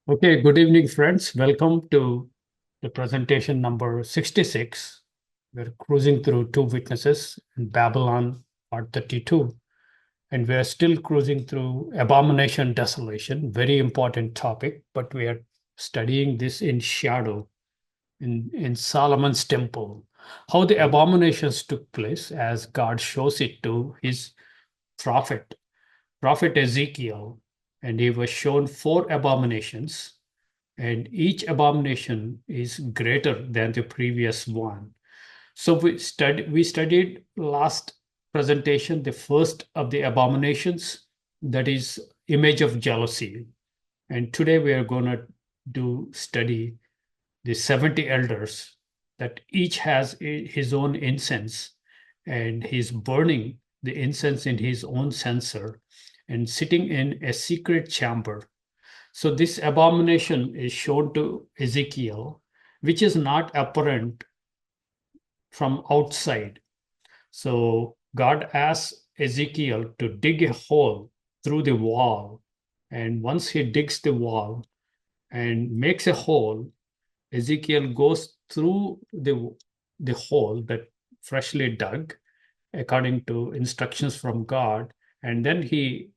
Okay, good evening, friends. Welcome to the presentation number 66. We're cruising through two witnesses in Babylon, part 32. And we're still cruising through Abomination, Desolation, very important topic, but we are studying this in shadow in Solomon's temple. How the abominations took place as God shows it to his prophet, Prophet Ezekiel, and he was shown four abominations and each abomination is greater than the previous one. So we studied last presentation the first of the abominations, that is image of jealousy. And today we are going to do study the 70 elders that each has his own incense, and he's burning the incense in his own censer and sitting in a secret chamber. So this abomination is shown to Ezekiel, which is not apparent from outside. So God asks Ezekiel to dig a hole through the wall. And once he digs the wall and makes a hole, Ezekiel goes through the hole that freshly dug according to instructions from God. And then he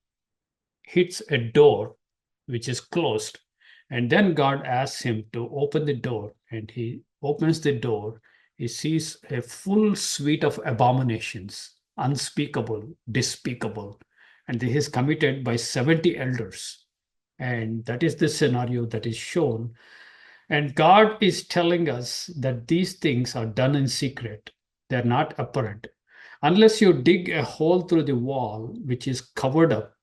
hits a door which is closed. And then God asks him to open the door, and he opens the door. He sees a full suite of abominations, unspeakable, despicable. And this is committed by 70 elders. And that is the scenario that is shown. And God is telling us that these things are done in secret, they're not apparent. Unless you dig a hole through the wall, which is covered up,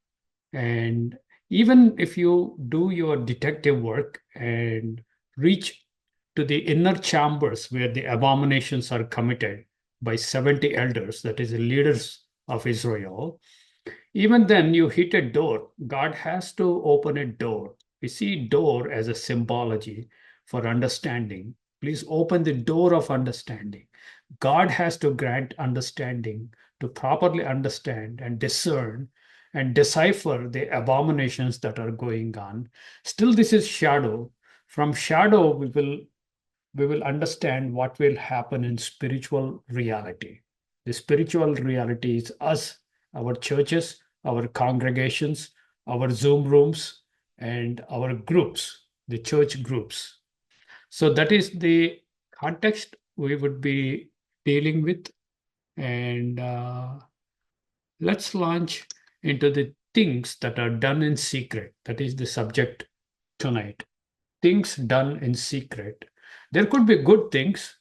and even if you do your detective work and reach to the inner chambers where the abominations are committed by 70 elders, that is, the leaders of Israel, even then you hit a door. God has to open a door. We see door as a symbology for understanding. Please open the door of understanding. God has to grant understanding to properly understand and discern and decipher the abominations that are going on. Still, this is shadow. From shadow, we will understand what will happen in spiritual reality. The spiritual reality is us, our churches, our congregations, our Zoom rooms, and our groups, the church groups. So that is the context we would be dealing with. And let's launch into the things that are done in secret. That is the subject tonight. Things done in secret. There could be good things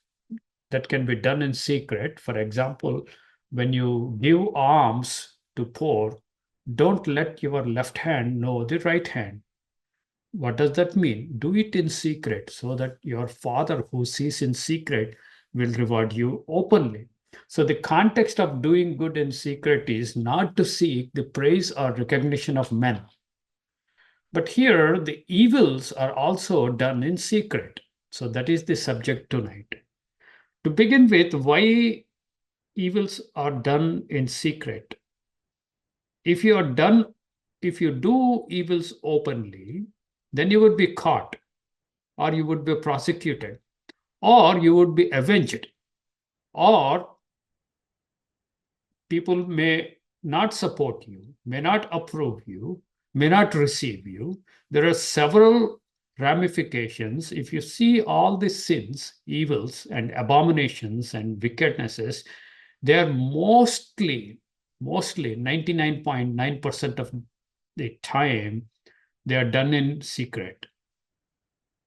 that can be done in secret. For example, when you give alms to poor, don't let your left hand know the right hand. What does that mean? Do it in secret so that your Father who sees in secret will reward you openly. So, the context of doing good in secret is not to seek the praise or recognition of men. But here, the evils are also done in secret. So, that is the subject tonight. To begin with, why evils are done in secret? If you are done, if you do evils openly, then you would be caught, or you would be prosecuted, or you would be avenged, or people may not support you, may not approve you, may not receive you. There are several ramifications. If you see all the sins, evils, and abominations and wickednesses, they are mostly 99.9% of the time, they are done in secret.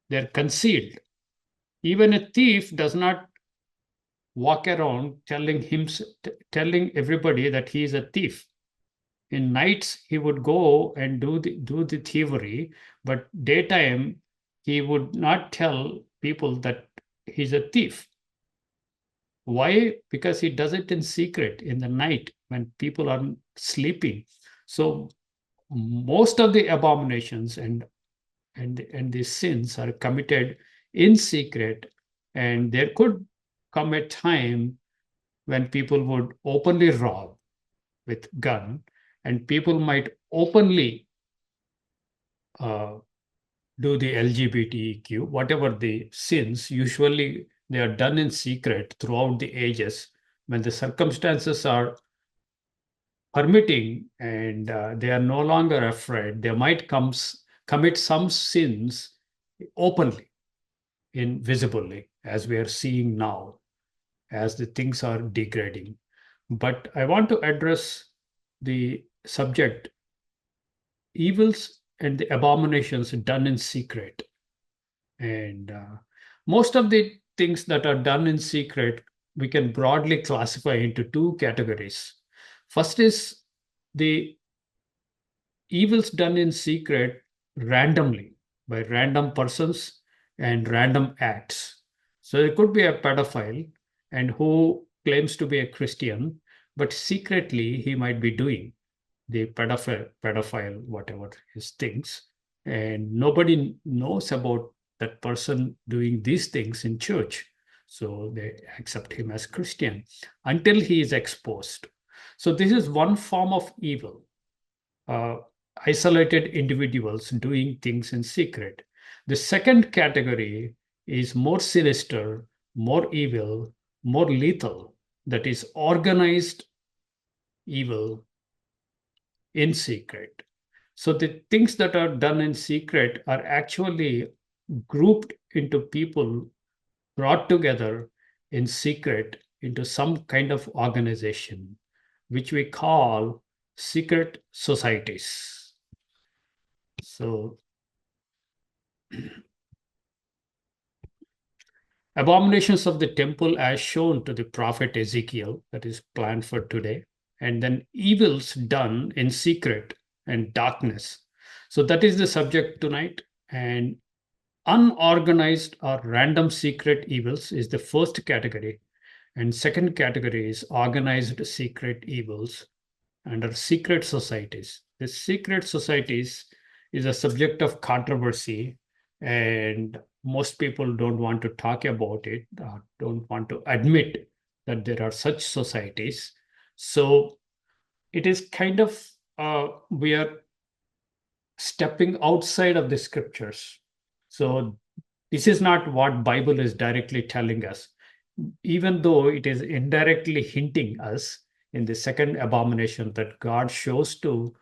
They're concealed. Even a thief does not walk around telling everybody that he is a thief. In nights he would go and do the thievery, but daytime he would not tell people that he's a thief. Why? Because he does it in secret in the night when people are sleeping. So most of the abominations and the sins are committed in secret, and there could come a time when people would openly rob with gun, and people might openly uh, do the LGBTQ, whatever the sins, usually they are done in secret throughout the ages. When the circumstances are permitting and they are no longer afraid, they might commit some sins openly, invisibly, as we are seeing now, as the things are degrading. But I want to address the subject evils and the abominations done in secret. And most of the things that are done in secret, we can broadly classify into two categories. First is the evils done in secret randomly by random persons and random acts. So it could be a pedophile and who claims to be a Christian, but secretly he might be doing the pedophile, whatever his things, and nobody knows about that person doing these things in church. So they accept him as Christian until he is exposed. So this is one form of evil, uh, isolated individuals doing things in secret. The second category is more sinister, more evil, more lethal, that is organized evil in secret. So the things that are done in secret are actually grouped into people brought together in secret into some kind of organization, which we call secret societies. So, abominations of the temple as shown to the prophet Ezekiel, that is planned for today, and then evils done in secret and darkness. So, that is the subject tonight. And unorganized or random secret evils is the first category. And second category is organized secret evils under secret societies. The secret societies is a subject of controversy, and most people don't want to talk about it, don't want to admit that there are such societies. So it is kind of we are stepping outside of the scriptures. So this is not what Bible is directly telling us, even though it is indirectly hinting us in the second abomination that God shows to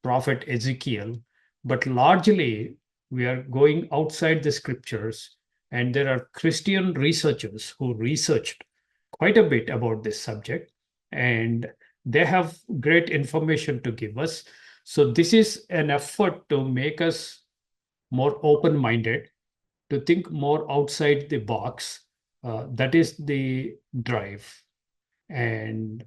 prophet Ezekiel. But largely, we are going outside the scriptures, and there are Christian researchers who researched quite a bit about this subject, and they have great information to give us. So, this is an effort to make us more open minded, to think more outside the box. That is the drive. And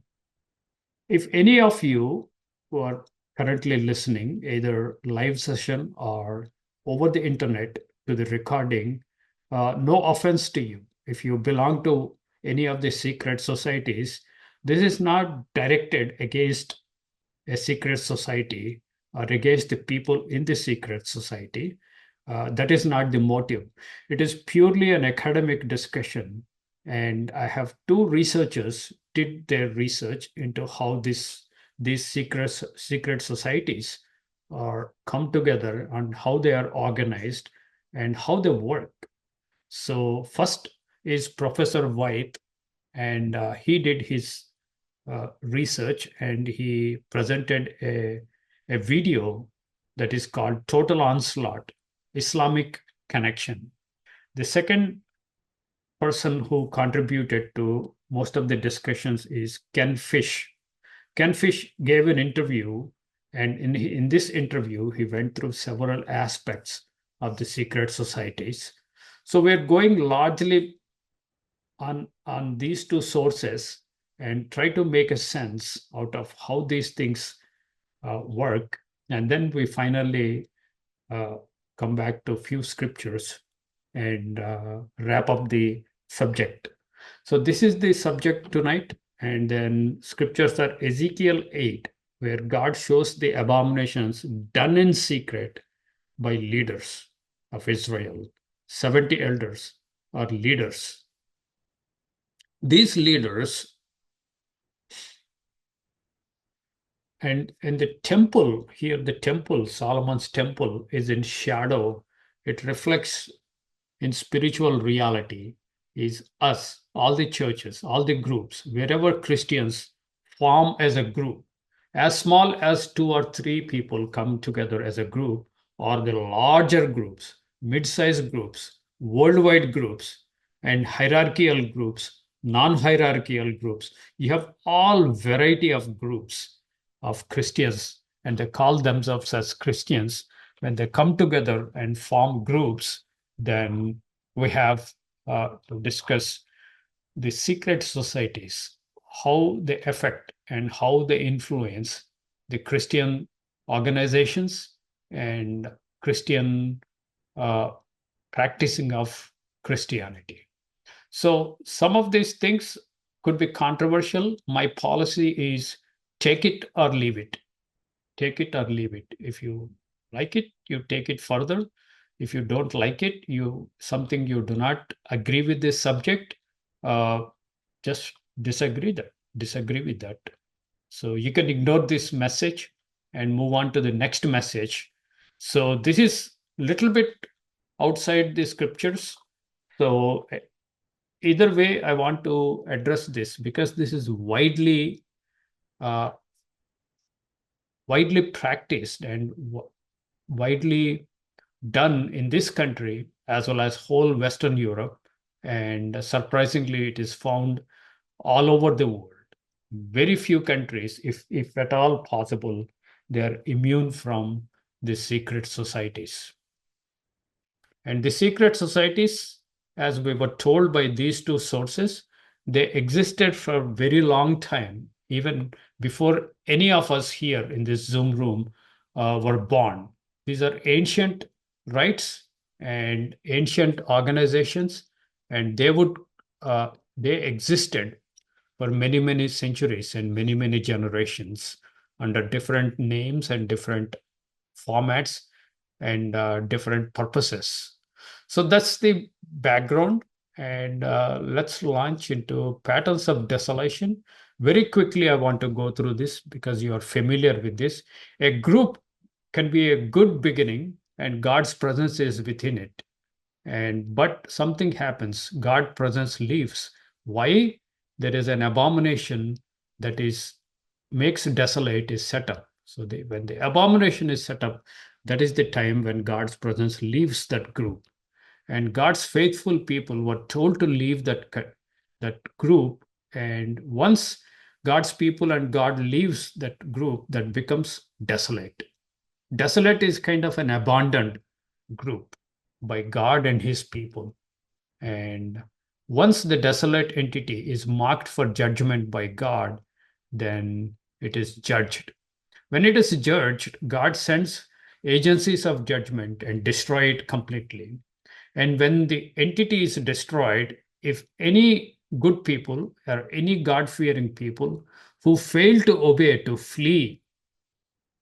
if any of you who are currently listening, either live session or over the internet to the recording, no offense to you. If you belong to any of the secret societies, this is not directed against a secret society or against the people in the secret society. That is not the motive. It is purely an academic discussion. And I have two researchers did their research into how these secret societies are come together and how they are organized and how they work. So first is Professor Vieth, and he did his research and he presented a video that is called Total Onslaught Islamic Connection. The second person who contributed to most of the discussions is Ken Fish. Ken Fish gave an interview, and in this interview, he went through several aspects of the secret societies. So we're going largely on these two sources and try to make a sense out of how these things work. And then we finally uh, come back to a few scriptures and wrap up the subject. So this is the subject tonight. And then scriptures are Ezekiel 8, where God shows the abominations done in secret by leaders of Israel. 70 elders are leaders. These leaders and the temple here, the temple, Solomon's temple, is in shadow it reflects in spiritual reality is us, all the churches, all the groups, wherever Christians form as a group, as small as two or three people come together as a group, or the larger groups, mid-sized groups, worldwide groups, and hierarchical groups, non-hierarchical groups. You have all variety of groups of Christians, and they call themselves as Christians. When they come together and form groups, then we have to discuss the secret societies, how they affect and how they influence the Christian organizations and Christian uh, practicing of Christianity. So some of these things could be controversial. My policy is take it or leave it. Take it or leave it. If you like it, you take it further. If you don't like it, you something you do not agree with this subject, uh, just disagree with that. So you can ignore this message and move on to the next message. So this is little bit outside the scriptures. So either way, I want to address this because this is uh, widely practiced and widely done in this country as well as whole Western Europe. And surprisingly, it is found all over the world. Very few countries, if at all possible, they are immune from the secret societies. And the secret societies, as we were told by these two sources, they existed for a very long time, even before any of us here in this Zoom room were born. These are ancient rites and ancient organizations, and they existed for many, many centuries and many, many generations under different names and different formats and different purposes. So that's the background. And let's launch into patterns of desolation. Very quickly, I want to go through this because you are familiar with this. A group can be a good beginning, and God's presence is within it. And but something happens, God's presence leaves. Why? There is an abomination that is makes desolate is set up. So when the abomination is set up, that is the time when God's presence leaves that group. And God's faithful people were told to leave that group. And once God's people and God leaves that group, that becomes desolate. Desolate is kind of an abandoned group by God and his people. And once the desolate entity is marked for judgment by God, then it is judged. When it is judged, God sends agencies of judgment and destroy it completely. And when the entity is destroyed, if any good people or any God fearing people who fail to obey, to flee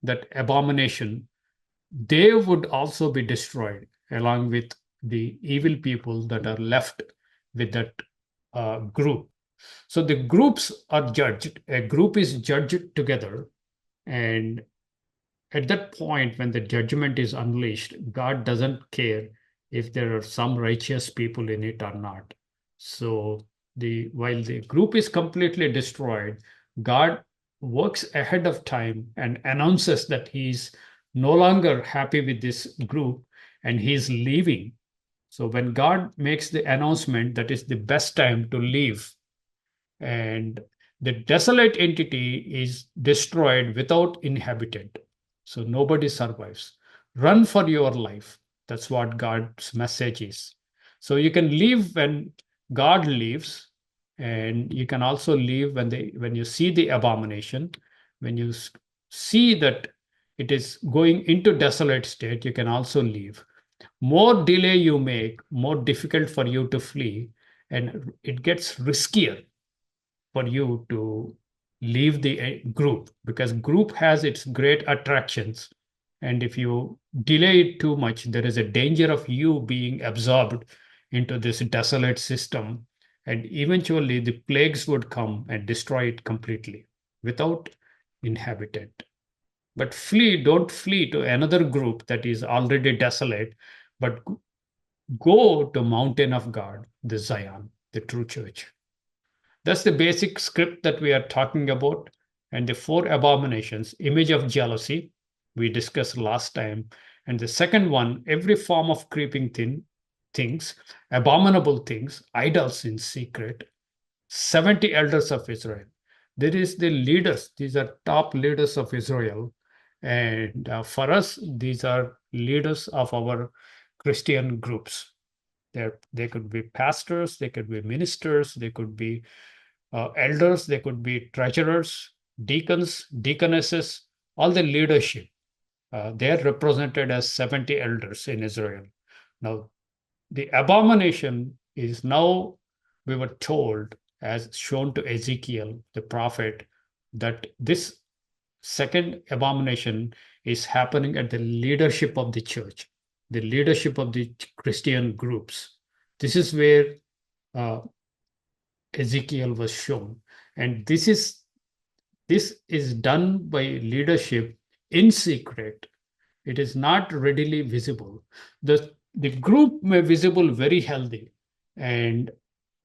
that abomination, they would also be destroyed along with the evil people that are left with that group. So the groups are judged. A group is judged together. And at that point, when the judgment is unleashed, God doesn't care if there are some righteous people in it or not. So while the group is completely destroyed, God works ahead of time and announces that he's no longer happy with this group and he's leaving. So when God makes the announcement, that is the best time to leave. And the desolate entity is destroyed without inhabitant. So nobody survives. Run for your life. That's what God's message is. So you can leave when God leaves, and you can also leave when you see the abomination, when you see that it is going into desolate state, you can also leave. More delay you make, more difficult for you to flee, and it gets riskier for you to leave the group because group has its great attractions, and if you delay it too much, there is a danger of you being absorbed into this desolate system, and eventually the plagues would come and destroy it completely without inhabitant. But don't flee to another group that is already desolate, but go to mountain of God, the Zion, the true church. That's the basic script that we are talking about. And the four abominations, image of jealousy, we discussed last time. And the second one, every form of creeping things, abominable things, idols in secret, 70 elders of Israel. There is the leaders. These are top leaders of Israel. And for us, these are leaders of our Christian groups. They could be pastors, they could be ministers, they could be elders, they could be treasurers, deacons, deaconesses, all the leadership. They are represented as 70 elders in Israel. Now, the abomination is now, we were told, as shown to Ezekiel, the prophet, that this second abomination is happening at the leadership of the church, the leadership of the Christian groups. This is where uh, Ezekiel was shown. And this is done by leadership in secret. It is not readily visible. The group may visible very healthy, and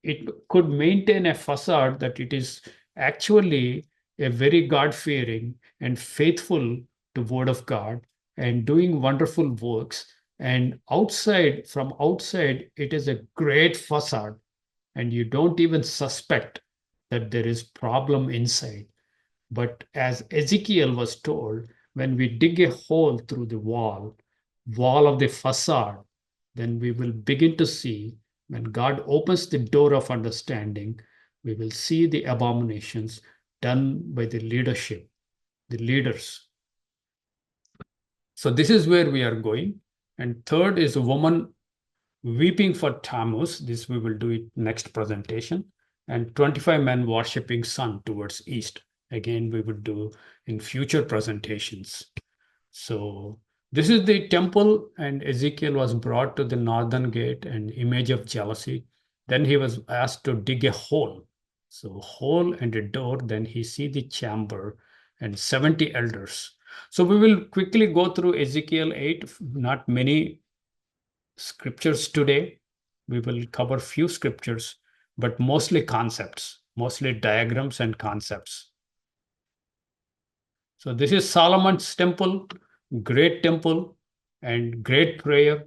it could maintain a facade that it is actually a very God-fearing and faithful to Word of God and doing wonderful works. And outside, from outside, it is a great facade, and you don't even suspect that there is problem inside. But as Ezekiel was told, when we dig a hole through the wall of the facade, then we will begin to see, when God opens the door of understanding, we will see the abominations done by the leadership, the leaders. So this is where we are going. And third is a woman weeping for Tammuz. This we will do it next presentation. And 25 men worshipping sun towards east. Again, we will do in future presentations. So this is the temple, and Ezekiel was brought to the northern gate, and image of jealousy. Then he was asked to dig a hole. So hole and a door, then he see the chamber and 70 elders. So we will quickly go through Ezekiel 8, not many scriptures today. We will cover few scriptures, but mostly concepts, mostly diagrams and concepts. So this is Solomon's temple, and great prayer,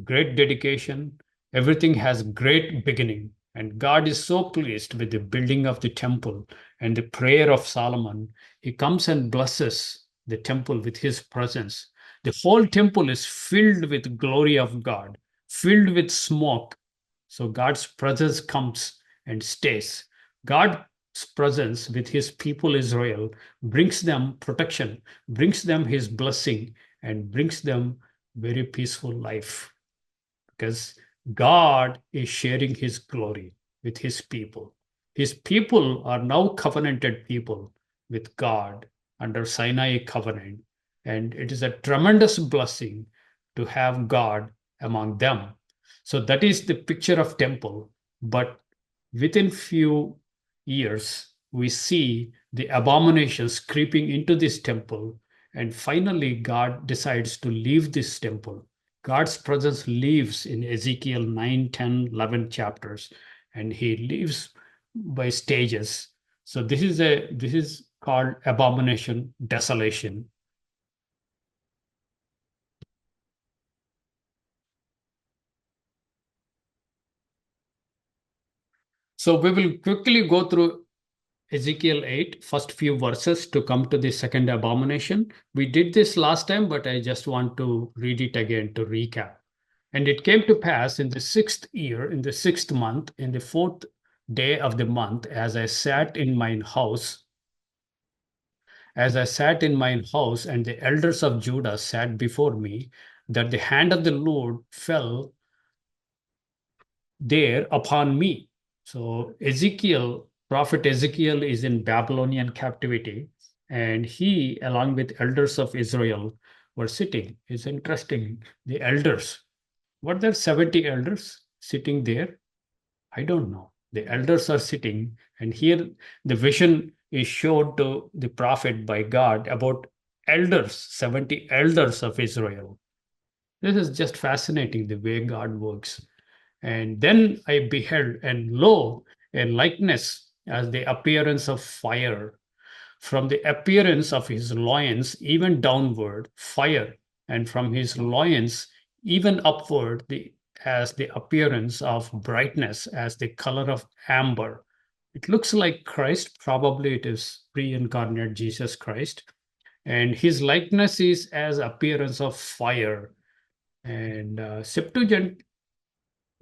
great dedication. Everything has great beginning. And God is so pleased with the building of the temple and the prayer of Solomon. He comes and blesses the temple with his presence. The whole temple is filled with glory of God, filled with smoke. So God's presence comes and stays. God's presence with his people Israel brings them protection, brings them his blessing, and brings them very peaceful life, because God is sharing his glory with his people. His people are now covenanted people with God under Sinai covenant, and it is a tremendous blessing to have God among them. So that is the picture of temple. But within few years, we see the abominations creeping into this temple, and finally God decides to leave this temple. God's presence leaves in Ezekiel 9, 10, 11 chapters, and he leaves by stages. So this is called abomination, desolation. So we will quickly go through Ezekiel 8, first few verses to come to the second abomination. We did this last time, but I just want to read it again to recap. And it came to pass in the 6th year, in the 6th month, in the 4th day of the month, as I sat in mine house, and the elders of Judah sat before me, that the hand of the Lord fell there upon me. So prophet Ezekiel is in Babylonian captivity, and he, along with elders of Israel, were sitting. It's interesting. The elders, were there 70 elders sitting there? I don't know. The elders are sitting, and here the vision is showed to the prophet by God about elders, 70 elders of Israel. This is just fascinating the way God works. And then I beheld, and lo, a likeness as the appearance of fire. From the appearance of his loins, even downward, fire, and from his loins, even upward, as the appearance of brightness, as the color of amber. It looks like Christ, probably it is pre incarnate Jesus Christ. And his likeness is as appearance of fire. And Septuagint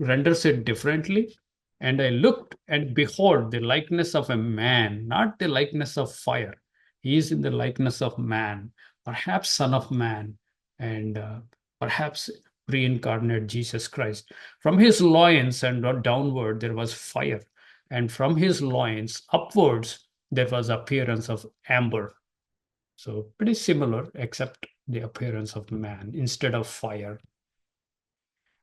renders it differently. And I looked, and behold, the likeness of a man, not the likeness of fire. He is in the likeness of man, perhaps Son of Man, and perhaps pre incarnate Jesus Christ. From his loins and downward, there was fire. And from his loins upwards, there was appearance of amber. So pretty similar, except the appearance of man instead of fire.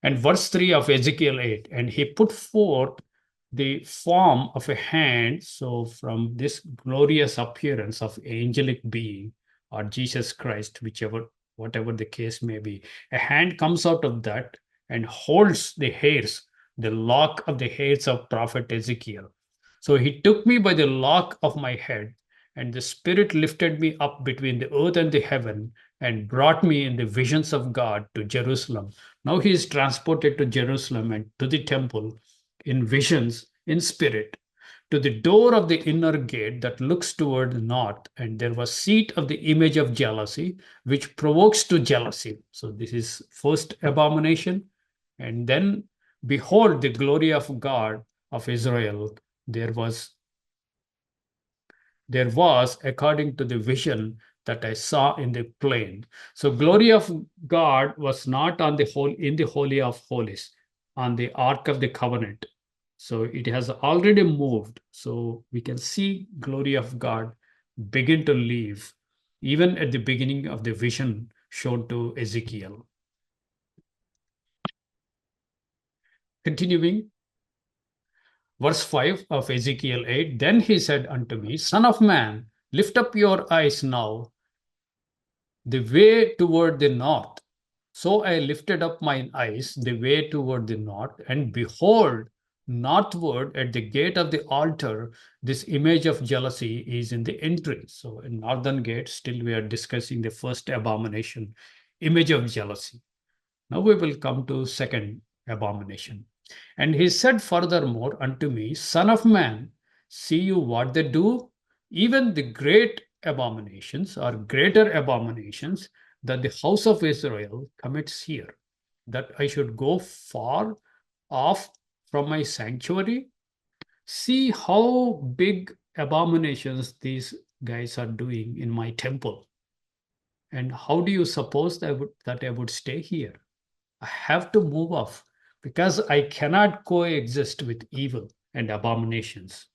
And verse 3 of Ezekiel 8, and he put forth the form of a hand. So, from this glorious appearance of angelic being or Jesus Christ, whatever the case may be, a hand comes out of that and holds the hairs, the lock of the hairs of prophet Ezekiel. So, he took me by the lock of my head, and the Spirit lifted me up between the earth and the heaven and brought me in the visions of God to Jerusalem. Now he is transported to Jerusalem and to the temple in visions, in spirit, to the door of the inner gate that looks toward the north. And there was seat of the image of jealousy, which provokes to jealousy. So this is first abomination. And then, behold, the glory of God of Israel. There was there was according to the vision that I saw in the plain. So glory of God was not on the whole in the holy of holies, on the ark of the covenant. So it has already moved. So we can see glory of God begin to leave, even at the beginning of the vision shown to Ezekiel. Continuing, verse 5 of Ezekiel 8, then he said unto me, Son of man, lift up your eyes now the way toward the north. So I lifted up mine eyes the way toward the north, and behold, northward at the gate of the altar, this image of jealousy is in the entry. So in northern gate, still we are discussing the first abomination, image of jealousy. Now we will come to second abomination. And he said furthermore unto me, Son of man, see you what they do? Even the great abominations or greater abominations that the house of Israel commits here, that I should go far off from my sanctuary. See how big abominations these guys are doing in my temple. And how do you suppose that I would stay here? I have to move off because I cannot coexist with evil and abominations.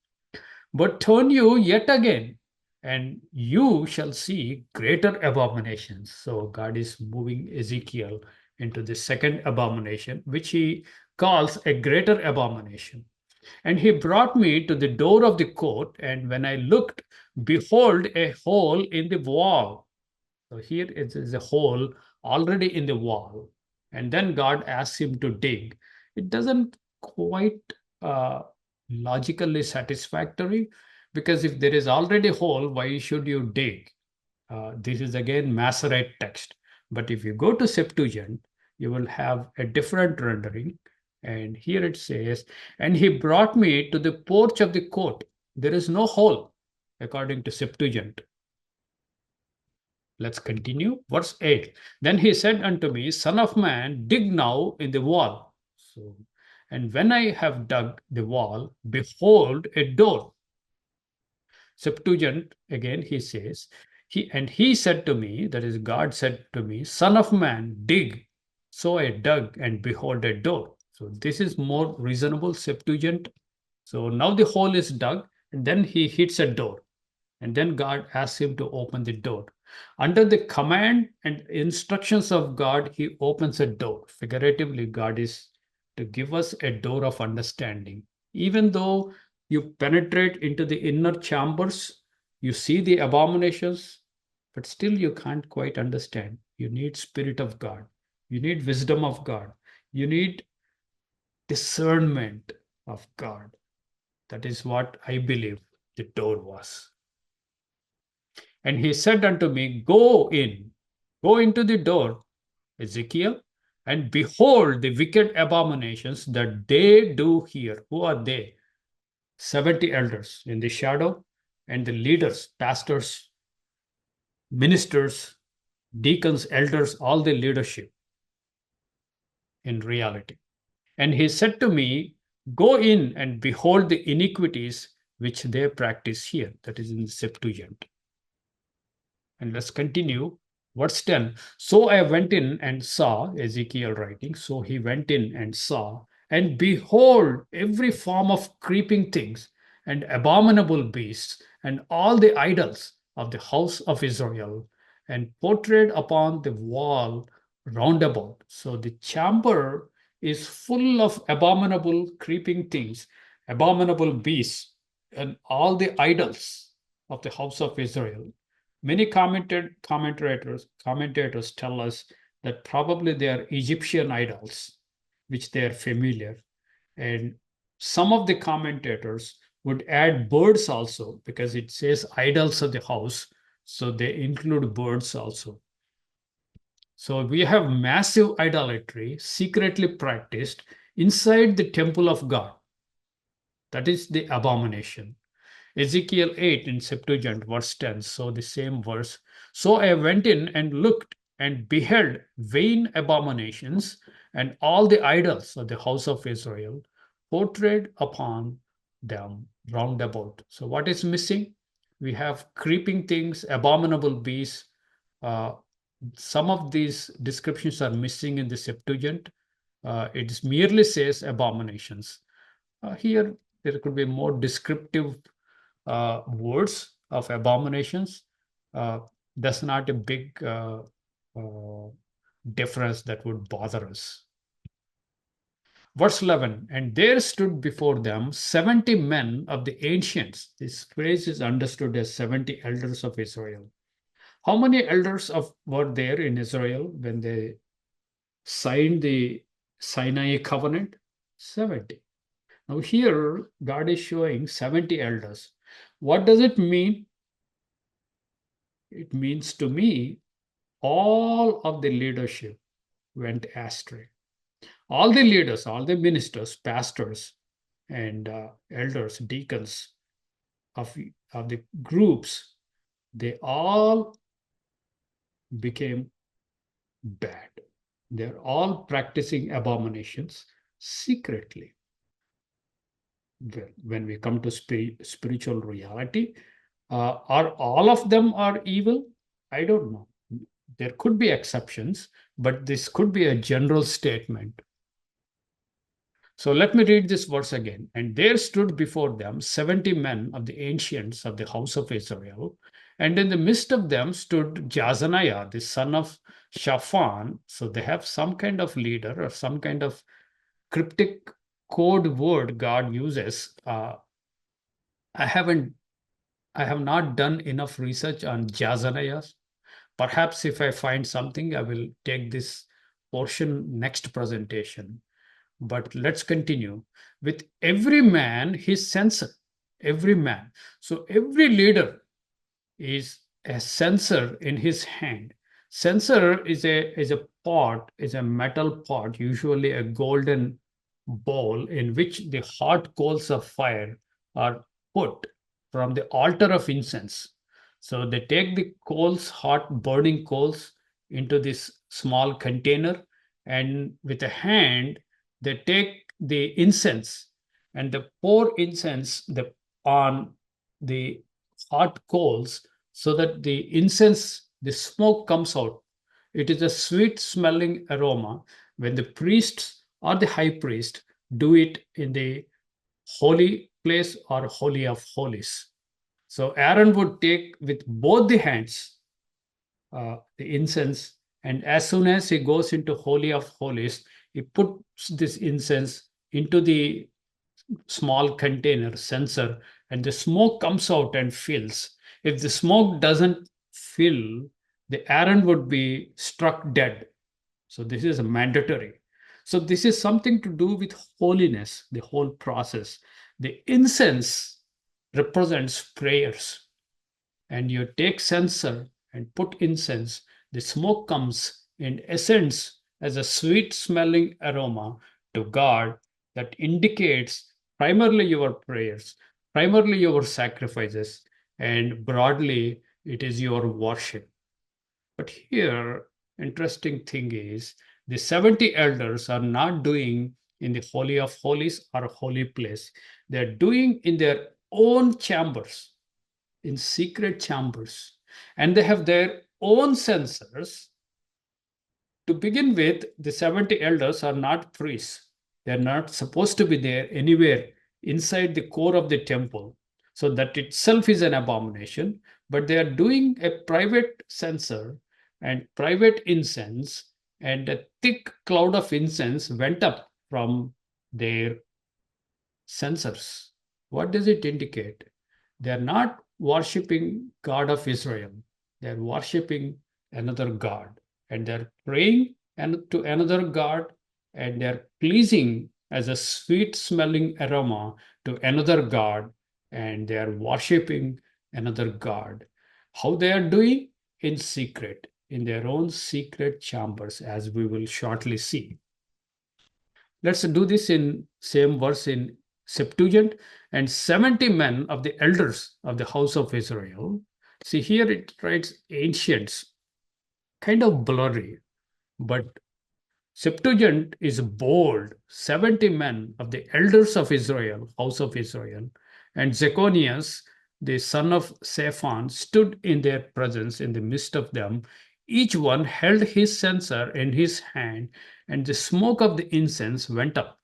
But turn you yet again, and you shall see greater abominations. So God is moving Ezekiel into the second abomination, which he calls a greater abomination. And he brought me to the door of the court, and when I looked, behold, a hole in the wall. So here it is a hole already in the wall. And then God asks him to dig. It doesn't quite uh, logically satisfactory, because if there is already a hole, why should you dig? This is again Masoret text. But if you go to Septuagint, you will have a different rendering. And here it says, and he brought me to the porch of the court. There is no hole, according to Septuagint. Let's continue. Verse 8. Then he said unto me, Son of man, dig now in the wall. So, and when I have dug the wall, behold a door. Septuagint, again, he says, he said to me, that is, God said to me, Son of man, dig. So I dug, and behold a door. So this is more reasonable Septuagint. So now the hole is dug, and then he hits a door. And then God asks him to open the door. Under the command and instructions of God, he opens a door. Figuratively, God is to give us a door of understanding. Even though you penetrate into the inner chambers, you see the abominations, but still you can't quite understand. You need Spirit of God. You need wisdom of God. You need discernment of God. That is what I believe the door was. And he said unto me, go into the door, Ezekiel, and behold the wicked abominations that they do here. Who are they? 70 elders in the shadow, and the leaders, pastors, ministers, deacons, elders, all the leadership in reality. And he said to me, go in and behold the iniquities which they practice here. That is in the Septuagint. And let's continue. Verse 10. So I went in and saw, Ezekiel writing, so he went in and saw, and behold, every form of creeping things and abominable beasts and all the idols of the house of Israel, and portrayed upon the wall round about. So the chamber is full of abominable creeping things, abominable beasts, and all the idols of the house of Israel. Many commentators tell us that probably they are Egyptian idols, which they are familiar. And some of the commentators would add birds also because it says idols of the house. So they include birds also. So we have massive idolatry secretly practiced inside the temple of God. That is the abomination. Ezekiel 8 in Septuagint, verse 10. So the same verse. So I went in and looked and beheld vain abominations and all the idols of the house of Israel portrayed upon them round about. So what is missing? We have creeping things, abominable beasts. Uh, some of these descriptions are missing in the Septuagint. It merely says abominations. Here, there could be more descriptive words of abominations. Uh, that's not a big uh, difference that would bother us. Verse 11, and there stood before them 70 men of the ancients. This phrase is understood as 70 elders of Israel. How many elders were there in Israel when they signed the Sinai covenant? 70. Now, here, God is showing 70 elders. What does it mean? It means to me, all of the leadership went astray. All the leaders, all the ministers, pastors, and elders, deacons of the groups, they all became bad. They're all practicing abominations secretly. When we come to spiritual reality, are all of them are evil? I don't know. There could be exceptions, but this could be a general statement. So let me read this verse again. And there stood before them 70 men of the ancients of the house of Israel, and in the midst of them stood Jazaniah, the son of Shaphan. So they have some kind of leader or some kind of cryptic code word God uses. I haven't I have not done enough research on Jazaniah. Perhaps if I find something, I will take this portion next presentation. But let's continue. With every man, his censer. Every man. So every leader is a censer in his hand. Censer is a pot, is a metal pot, usually a golden bowl in which the hot coals of fire are put from the altar of incense. So they take the coals, hot burning coals, into this small container, and with a hand they take the incense and they pour incense on the hot coals so that the incense, the smoke comes out. It is a sweet smelling aroma. When the priests or the high priest do it in the holy place or holy of holies. So Aaron would take with both the hands the incense, and as soon as he goes into holy of holies, he puts this incense into the small container censer, and the smoke comes out and fills. If the smoke doesn't fill, the Aaron would be struck dead. So this is mandatory. So this is something to do with holiness, the whole process. The incense represents prayers, and you take censer and put incense, the smoke comes and ascends as a sweet smelling aroma to God that indicates primarily your prayers, primarily your sacrifices, and broadly it is your worship. But here, interesting thing is the 70 elders are not doing in the Holy of Holies or holy place. They're doing in their own chambers, in secret chambers, and they have their own censers. To begin with, the 70 elders are not priests. They're not supposed to be there anywhere inside the core of the temple. So that itself is an abomination. But they are doing a private censer and private incense, and a thick cloud of incense went up from their censers. What does it indicate? They are not worshipping God of Israel. They are worshipping another God, and they're praying to another God, and they're pleasing as a sweet smelling aroma to another God, and they are worshipping another God. How they are doing? In secret, in their own secret chambers, as we will shortly see. Let's do this in same verse in Septuagint. And 70 men of the elders of the house of Israel. See, here it writes ancients, kind of blurry, but Septuagint is bold. 70 men of the elders of Israel, house of Israel, and Zechonias, the son of Shaphan, stood in their presence in the midst of them. Each one held his censer in his hand, and the smoke of the incense went up.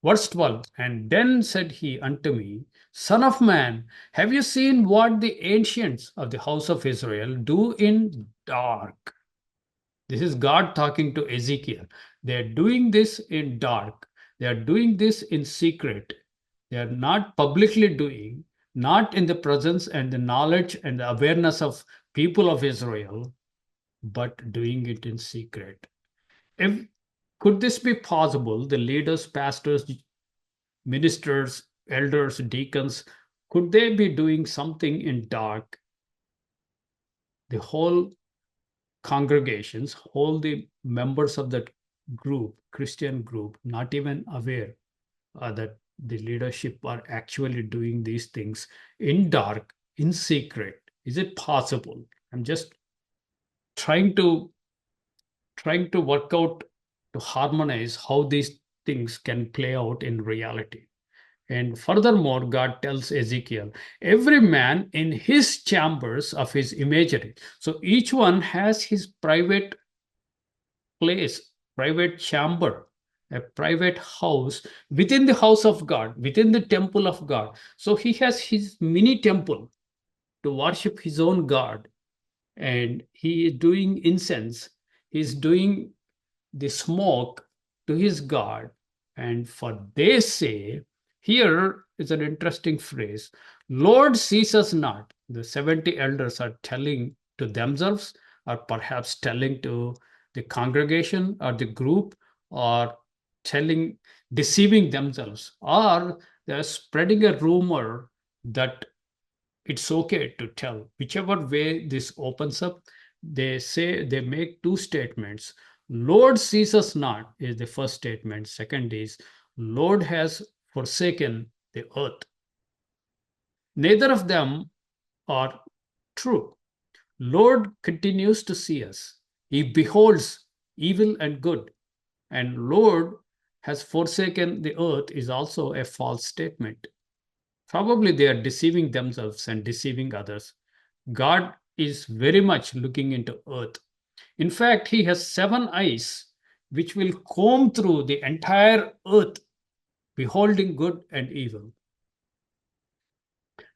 Verse 12, and then said he unto me, Son of man, have you seen what the ancients of the house of Israel do in dark? This is God talking to Ezekiel. They are doing this in dark. They are doing this in secret. They are not publicly doing, not in the presence and the knowledge and the awareness of people of Israel, but doing it in secret. If could this be possible? The leaders, pastors, ministers, elders, deacons, could they be doing something in dark? The whole congregations, all the members of that group, Christian group, not even aware that the leadership are actually doing these things in dark, in secret. Is it possible? I'm just trying to work out to harmonize how these things can play out in reality. And furthermore, God tells Ezekiel, every man in his chambers of his imagery. So each one has his private place, private chamber, a private house within the house of God, within the temple of God. So he has his mini temple to worship his own God. And he is doing incense, he's doing the smoke to his God. And for they say, here is an interesting phrase, Lord sees us not. The 70 elders are telling to themselves, or perhaps telling to the congregation or the group, or telling, deceiving themselves, or they're spreading a rumor that it's okay to tell. Whichever way this opens up, they say, they make two statements. Lord sees us not is the first statement. Second is, Lord has forsaken the earth. Neither of them are true. Lord continues to see us. He beholds evil and good. And Lord has forsaken the earth is also a false statement. Probably they are deceiving themselves and deceiving others. God is very much looking into earth. In fact, he has 7 eyes which will comb through the entire earth, beholding good and evil.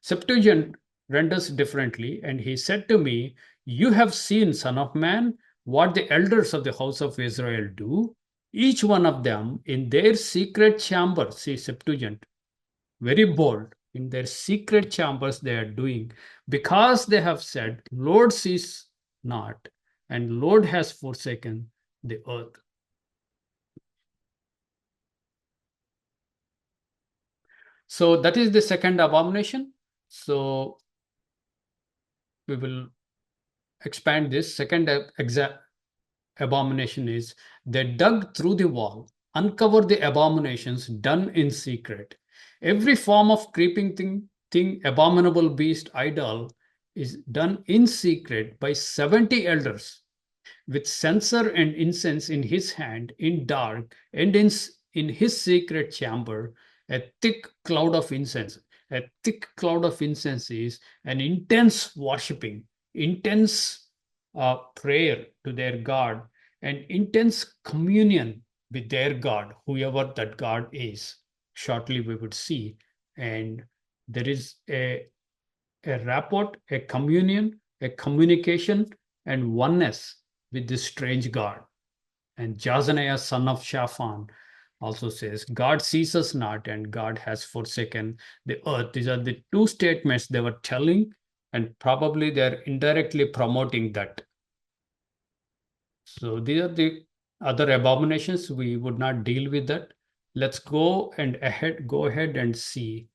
Septuagint renders differently, and he said to me, You have seen, Son of Man, what the elders of the house of Israel do, each one of them in their secret chamber. See, Septuagint, very bold. In their secret chambers, they are doing, because they have said, Lord sees not, and Lord has forsaken the earth. So that is the second abomination. So we will expand this. Second abomination is they dug through the wall, uncovered the abominations done in secret. Every form of creeping thing, abominable beast, idol is done in secret by 70 elders with censer and incense in his hand, in dark, and in his secret chamber, a thick cloud of incense. A thick cloud of incense is an intense worshipping, intense prayer to their God, and intense communion with their God, whoever that God is. Shortly, we would see. And there is a rapport, a communion, a communication, and oneness with this strange God. And Jazaniah, son of Shaphan, also says, God sees us not, and God has forsaken the earth. These are the two statements they were telling, and probably they're indirectly promoting that. So these are the other abominations. We would not deal with that. Let's go ahead and see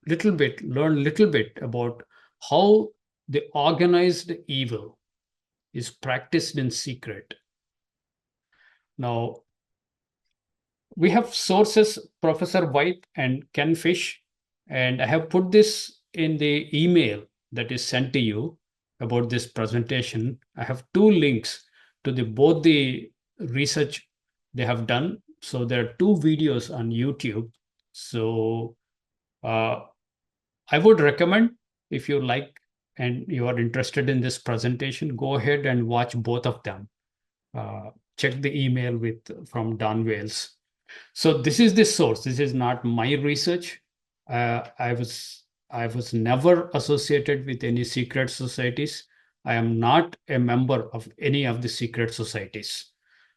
little bit, learn little bit about how the organized evil is practiced in secret. Now, we have sources, Professor Vieth and Ken Fish, and I have put this in the email that is sent to you about this presentation. I have two links to both the research they have done. So there are two videos on YouTube. So I would recommend, if you like and you are interested in this presentation, go ahead and watch both of them. Check the email from Don Wales. So this is the source. This is not my research. I was never associated with any secret societies. I am not a member of any of the secret societies.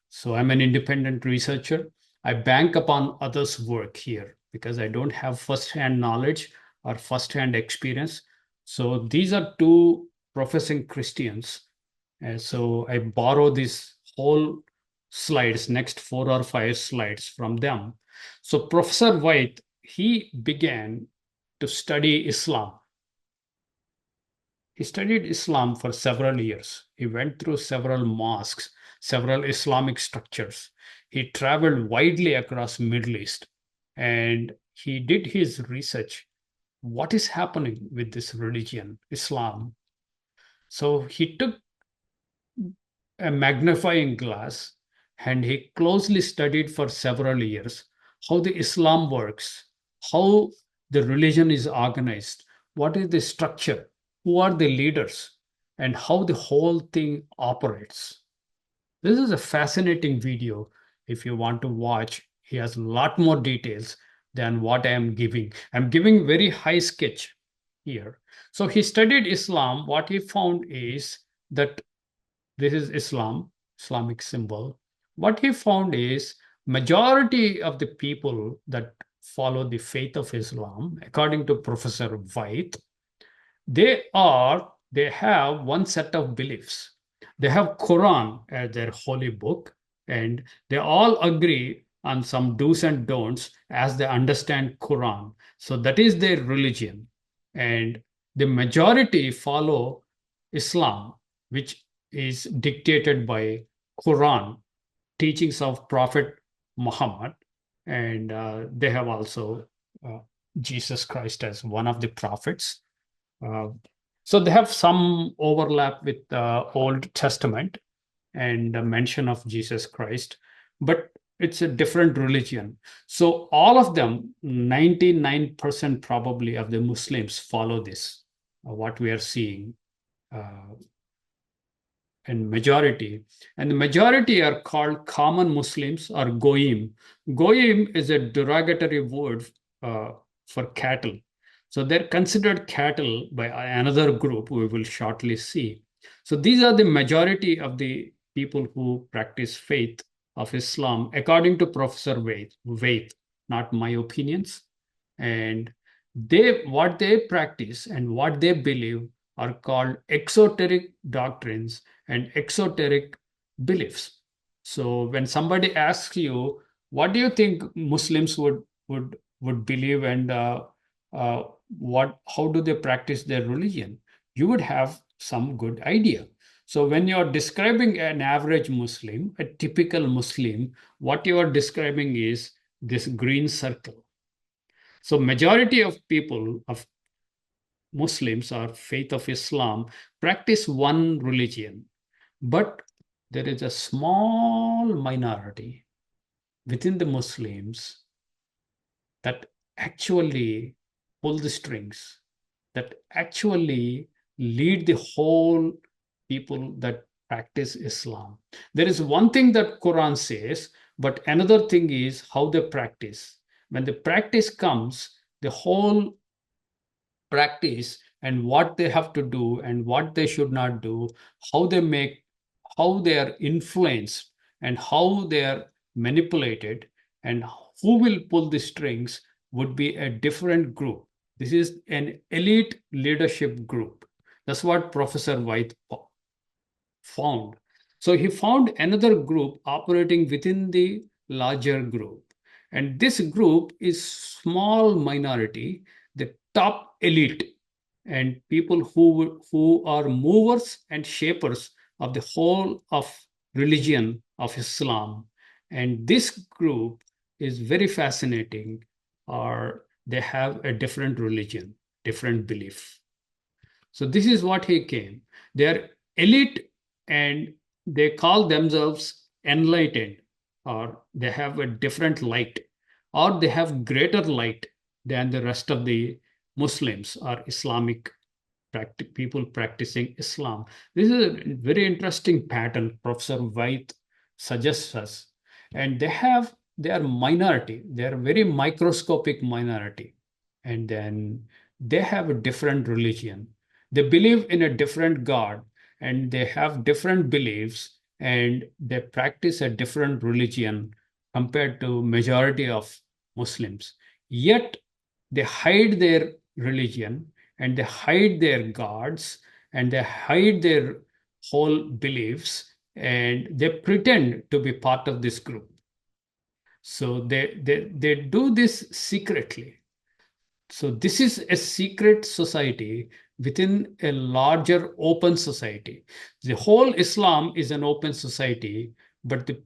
So I'm an independent researcher. I bank upon others' work here because I don't have first-hand knowledge or first-hand experience. So these are two professing Christians. So I borrow these whole slides, next 4 or 5 slides from them. So Professor White, he began to study Islam. He studied Islam for several years. He went through several mosques, several Islamic structures. He traveled widely across Middle East, and he did his research. What is happening with this religion, Islam? So he took a magnifying glass and he closely studied for several years how the Islam works, how the religion is organized, what is the structure, who are the leaders, and how the whole thing operates. This is a fascinating video. If you want to watch, he has a lot more details than what I am giving. I'm giving very high sketch here. So he studied Islam. What he found is that this is Islam, Islamic symbol. What he found is majority of the people that follow the faith of Islam, according to Professor White, they have one set of beliefs. They have Quran as their holy book, and they all agree on some do's and don'ts as they understand Quran. So that is their religion. And the majority follow Islam, which is dictated by Quran, teachings of Prophet Muhammad, and they have also uh, Jesus Christ as one of the prophets. Uh, so they have some overlap with the Old Testament and the mention of Jesus Christ, but it's a different religion. So all of them, 99% probably of the Muslims follow this, what we are seeing. And the majority are called common Muslims or goyim. Goyim is a derogatory word for cattle. So they're considered cattle by another group we will shortly see. So these are the majority of the people who practice faith of Islam, according to Professor Vaith, not my opinions. And what they practice and what they believe are called exoteric doctrines and exoteric beliefs. So when somebody asks you, what do you think Muslims would believe, and uh, how do they practice their religion? You would have some good idea. So when you're describing an average Muslim, a typical Muslim, what you are describing is this green circle. So majority of people, of Muslims or faith of Islam, practice one religion, but there is a small minority within the Muslims that actually pull the strings, that actually lead the whole people that practice Islam. There is one thing that Quran says, but another thing is how they practice. When the practice comes, the whole practice and what they have to do and what they should not do, how they make, how they are influenced, and how they are manipulated, and who will pull the strings would be a different group. This is an elite leadership group. That's what Professor White found. So he found another group operating within the larger group. And this group is small minority, the top elite, and people who are movers and shapers of the whole of religion of Islam. And this group is very fascinating, or they have a different religion, different belief. So this is what he came. They are elite, and they call themselves enlightened, or they have a different light, or they have greater light than the rest of the Muslims or Islamic people practicing Islam. This is a very interesting pattern Professor Vieth suggests us. And they are minority, they are very microscopic minority. And then they have a different religion. They believe in a different God, and they have different beliefs, and they practice a different religion compared to majority of Muslims. Yet they hide their religion, and they hide their gods, and they hide their whole beliefs, and they pretend to be part of this group. So they do this secretly. So this is a secret society within a larger open society. The whole Islam is an open society, but the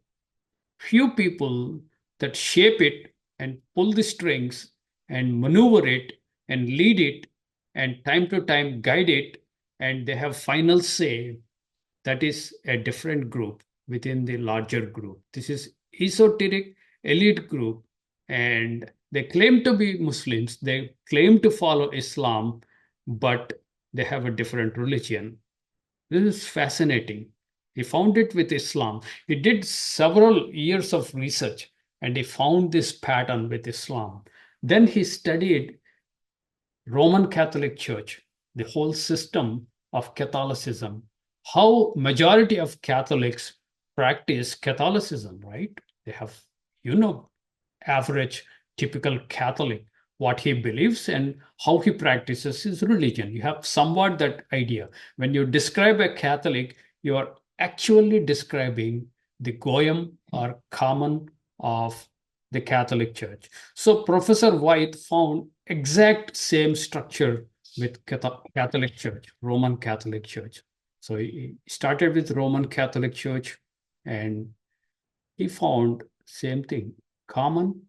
few people that shape it and pull the strings and maneuver it and lead it and time to time guide it, and they have final say, that is a different group within the larger group. This is esoteric elite group, and they claim to be Muslims, they claim to follow Islam, but they have a different religion. This is fascinating. He found it with Islam. He did several years of research, and he found this pattern with Islam. Then he studied Roman Catholic Church, the whole system of Catholicism, how majority of Catholics practice Catholicism, right? They have, you know, average typical Catholic, what he believes and how he practices his religion. You have somewhat that idea. When you describe a Catholic, you are actually describing the goyim or common of the Catholic Church. So Professor White found exact same structure with Catholic Church, Roman Catholic Church. So he started with Roman Catholic Church, and he found same thing, common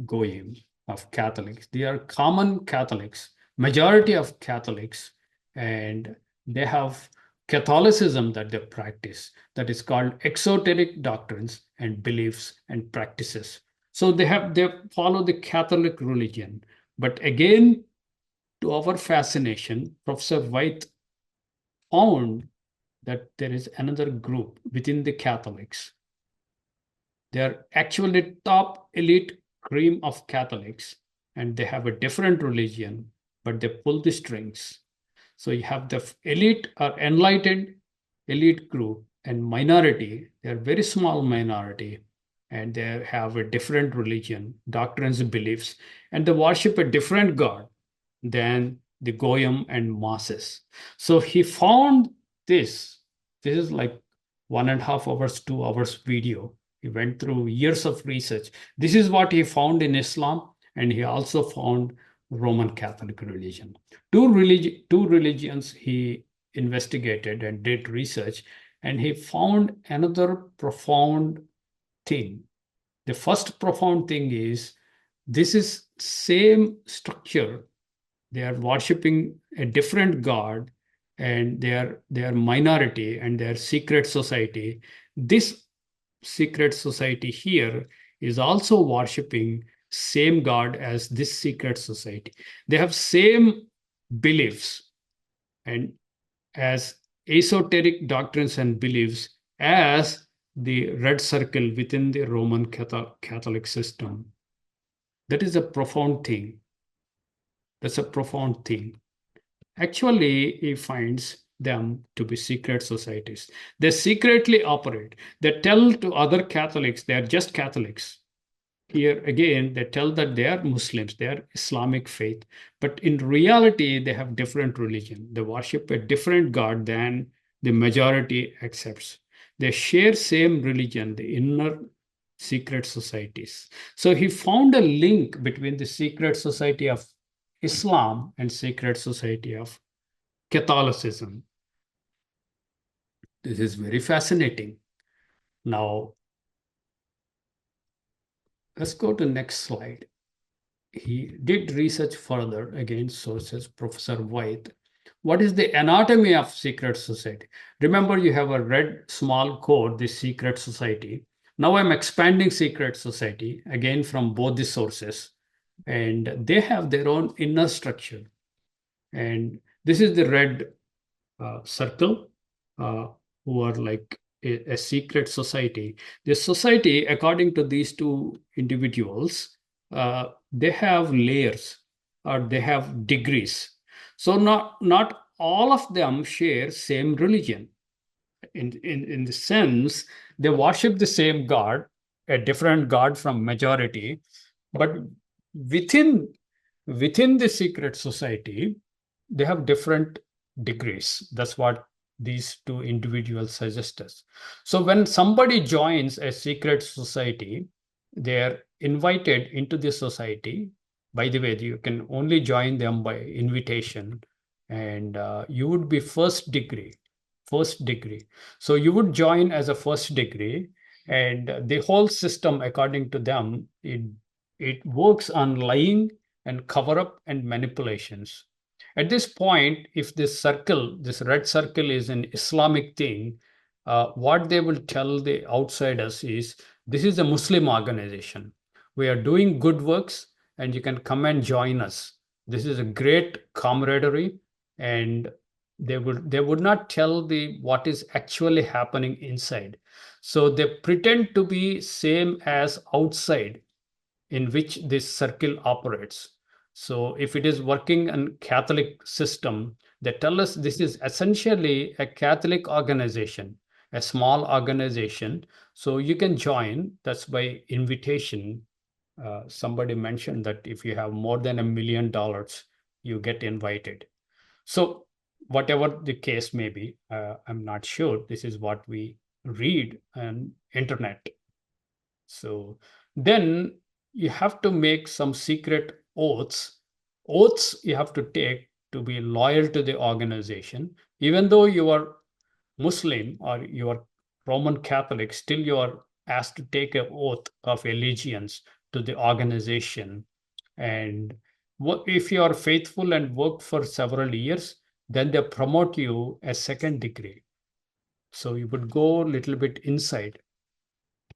goyim of Catholics. They are common Catholics, majority of Catholics, and they have Catholicism that they practice that is called exoteric doctrines and beliefs and practices. So they follow the Catholic religion. But again, to our fascination, Professor White found that there is another group within the Catholics. They are actually top elite cream of Catholics, and they have a different religion, but they pull the strings. So you have the elite or enlightened elite group and minority. They're very small minority, and they have a different religion, doctrines, and beliefs, and they worship a different God than the goyim and masses. So he found this. This is like 1.5 hours, 2 hours video. He went through years of research. This is what he found in Islam, and he also found Roman Catholic religion. Two religions he investigated and did research, and he found another profound thing. The first profound thing is this is same structure. They are worshiping a different god, and they are minority, and they are secret society. This secret society here is also worshiping same god as this secret society. They have same beliefs and as esoteric doctrines and beliefs as the red circle within the Roman Catholic system. That is a profound thing. That's a profound thing. Actually, he finds them to be secret societies. They secretly operate. They tell to other Catholics they are just Catholics. Here again, they tell that they are Muslims, they are Islamic faith. But in reality, they have different religion. They worship a different God than the majority accepts. They share same religion, the inner secret societies. So he found a link between the secret society of Islam and secret society of Catholicism. This is very fascinating. Now, let's go to next slide. He did research further, again, sources, Professor Vieth. What is the anatomy of secret society? Remember, you have a red small code, the secret society. Now I'm expanding secret society, again, from both the sources. And they have their own inner structure. And this is the red circle, who are like a secret society. The society, according to these two individuals, they have layers or they have degrees. So not all of them share same religion. In the sense, they worship the same God, a different God from majority, but within within the secret society, they have different degrees. That's what these two individuals suggest us. So when somebody joins a secret society, they're invited into the society. By the way, you can only join them by invitation, and you would be first degree. First degree. So you would join as a first degree, and the whole system, according to them, it works on lying and cover up and manipulations. At this point, if this circle, this red circle, is an Islamic thing, what they will tell the outsiders is this is a Muslim organization. We are doing good works, and you can come and join us. This is a great camaraderie, and they would not tell the what is actually happening inside. So they pretend to be same as outside in which this circle operates. So if it is working in Catholic system, they tell us this is essentially a Catholic organization, a small organization. So you can join. That's by invitation. Somebody mentioned that if you have more than $1 million, you get invited. So whatever the case may be, I'm not sure. This is what we read on internet. So then you have to make some secret oaths. Oaths you have to take to be loyal to the organization. Even though you are Muslim or you are Roman Catholic, still you are asked to take an oath of allegiance to the organization. And if you are faithful and work for several years, then they promote you a second degree. So you would go a little bit inside.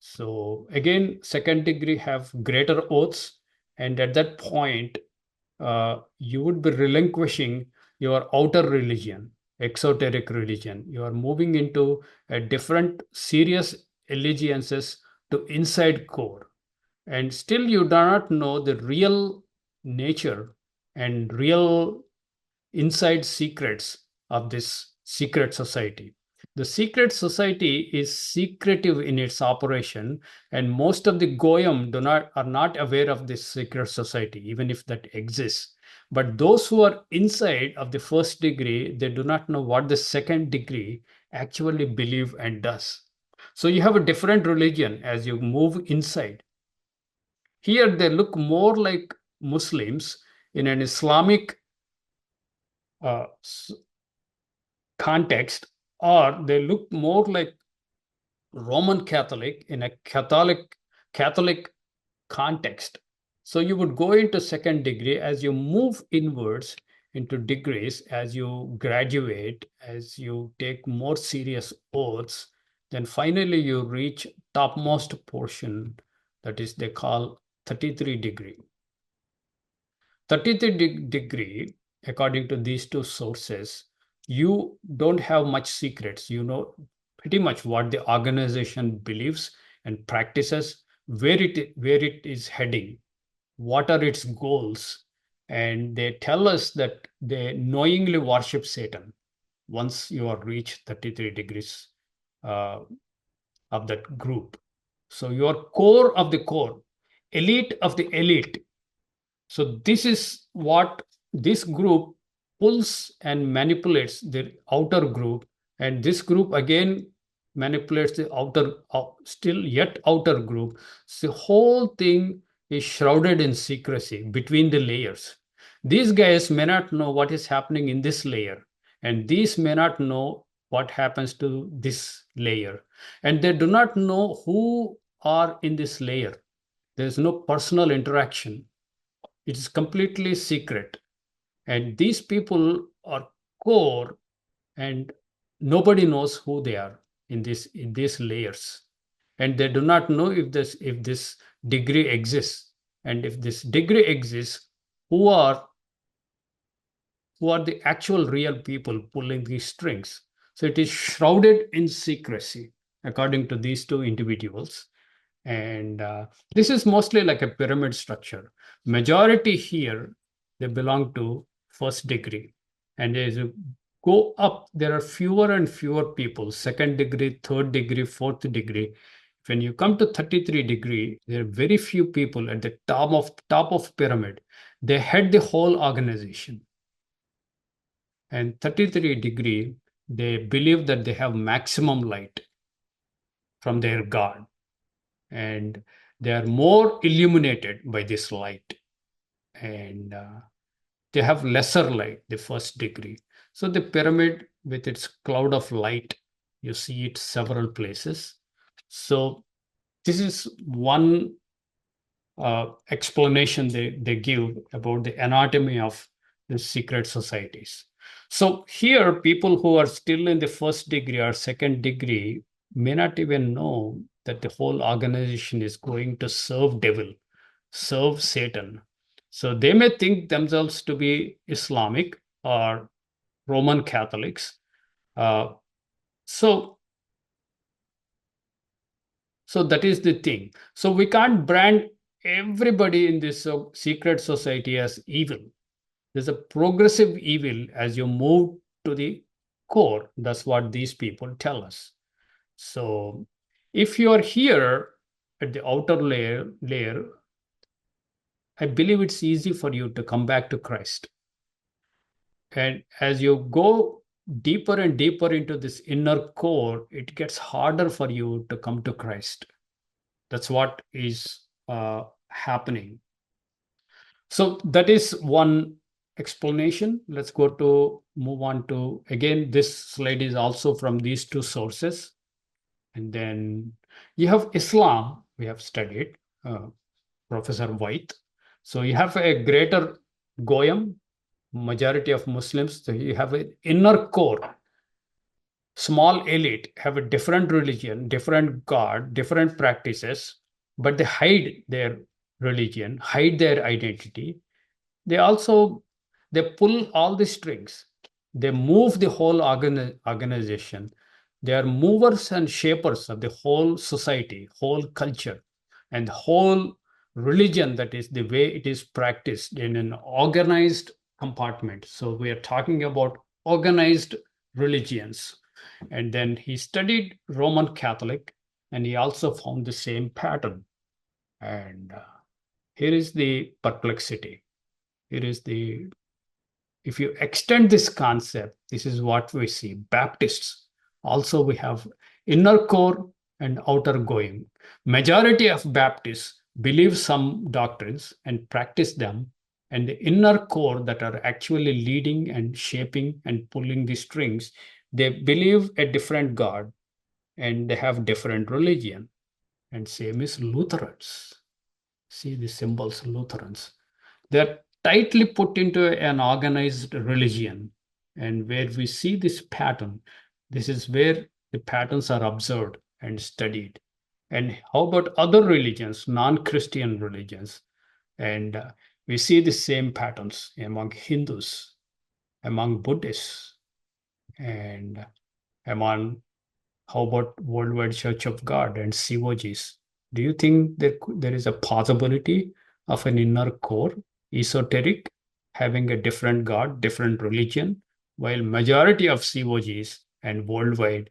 So again, second degree have greater oaths, and at that point, you would be relinquishing your outer religion, exoteric religion. You are moving into a different serious allegiances to inside core, and still you do not know the real nature and real inside secrets of this secret society. The secret society is secretive in its operation, and most of the goyim are not aware of this secret society, even if that exists. But those who are inside of the first degree, they do not know what the second degree actually believe and does. So you have a different religion as you move inside. Here they look more like Muslims in an Islamic uh, context, or they look more like Roman Catholic in a Catholic context. So you would go into second degree as you move inwards into degrees, as you graduate, as you take more serious oaths, then finally you reach topmost portion, that is they call 33 degree. 33 degree, according to these two sources, you don't have much secrets. You know pretty much what the organization believes and practices, where it is heading, what are its goals, and they tell us that they knowingly worship Satan once you are reached 33 degrees uh, of that group. So you are core of the core, elite of the elite. So this is what this group pulls and manipulates the outer group, and this group again manipulates the outer, still yet outer group. So the whole thing is shrouded in secrecy between the layers. These guys may not know what is happening in this layer, and these may not know what happens to this layer, and they do not know who are in this layer. There is no personal interaction. It is completely secret. And these people are core, and nobody knows who they are in these layers. And they do not know if this degree exists. And if this degree exists, who are who are the actual real people pulling these strings. So it is shrouded in secrecy, according to these two individuals. And this is mostly like a pyramid structure. Majority here, they belong to first degree. And as you go up, there are fewer and fewer people, second degree, third degree, fourth degree. When you come to 33 degree, there are very few people at the top of pyramid. They head the whole organization. And 33 degree, they believe that they have maximum light from their God, and they are more illuminated by this light, and they have lesser light, the first degree. So the pyramid with its cloud of light, you see it several places. So this is one explanation they give about the anatomy of the secret societies. So here, people who are still in the first degree or second degree may not even know that the whole organization is going to serve devil, serve Satan. So they may think themselves to be Islamic or Roman Catholics. Uh, so so that is the thing. So we can't brand everybody in this secret society as evil. There's a progressive evil as you move to the core. That's what these people tell us. So if you are here at the outer layer, I believe it's easy for you to come back to Christ. And as you go deeper and deeper into this inner core, it gets harder for you to come to Christ. That's what is happening. So that is one explanation. Let's move on to, again, this slide is also from these two sources. And then you have Islam, we have studied, Professor Vieth. So you have a greater Goyim, majority of Muslims. So you have an inner core, small elite, have a different religion, different God, different practices, but they hide their religion, hide their identity. They pull all the strings. They move the whole organization. They are movers and shapers of the whole society, whole culture, and whole religion, that is the way it is practiced in an organized compartment. So we are talking about organized religions. And then he studied Roman Catholic, and he also found the same pattern. And here is the perplexity. It is the, if you extend this concept, this is what we see. Baptists also, we have inner core and outer going. Majority of Baptists believe some doctrines and practice them, and the inner core that are actually leading and shaping and pulling the strings, they believe a different God and they have different religion. And same is Lutherans. See the symbols, Lutherans. They're tightly put into an organized religion. And where we see this pattern, this is where the patterns are observed and studied. And how about other religions, non-Christian religions? And we see the same patterns among Hindus, among Buddhists, and among, how about Worldwide Church of God and COGs? Do you think there is a possibility of an inner core, esoteric, having a different God, different religion, while majority of COGs and worldwide,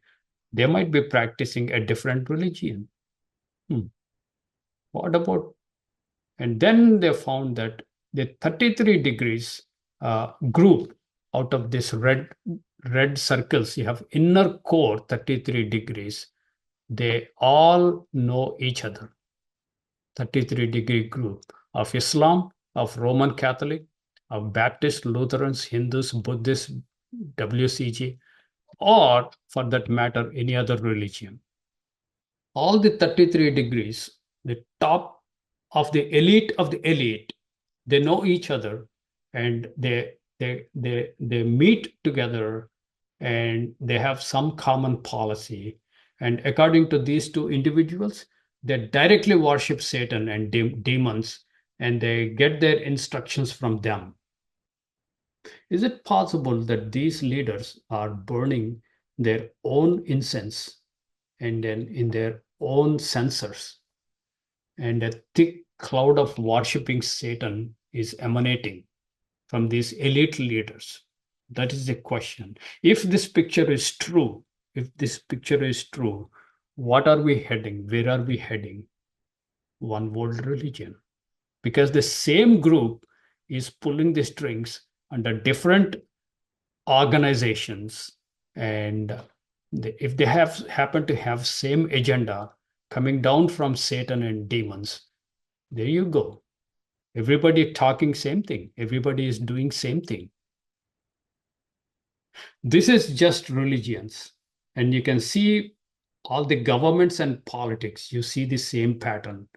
they might be practicing a different religion? Hmm. What about, and then they found that the 33 degrees group, out of this red circles, you have inner core 33 degrees. They all know each other. 33-degree group of Islam, of Roman Catholic, of Baptist, Lutherans, Hindus, Buddhists, WCG, or for that matter, any other religion. All the 33 degrees, the top of the elite, they know each other, and they meet together, and they have some common policy. And according to these two individuals, they directly worship Satan and demons, and they get their instructions from them. Is it possible that these leaders are burning their own incense and then in their own censers, and a thick cloud of worshipping Satan is emanating from these elite leaders? That is the question. If this picture is true, if this picture is true, what are we heading? Where are we heading? One world religion. Because the same group is pulling the strings under different organizations, and if they have happen to have same agenda coming down from Satan and demons, there you go. Everybody talking same thing. Everybody is doing same thing. This is just religions. And you can see all the governments and politics, you see the same pattern.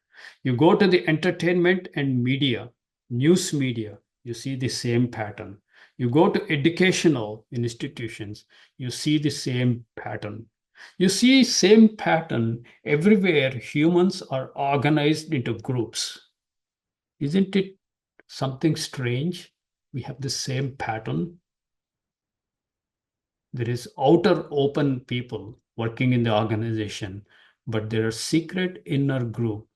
You go to the entertainment and media, news media, you see the same pattern. You go to educational institutions, you see the same pattern. You see same pattern everywhere. Humans are organized into groups. Isn't it something strange? We have the same pattern. There is outer open people working in the organization, but there are secret inner group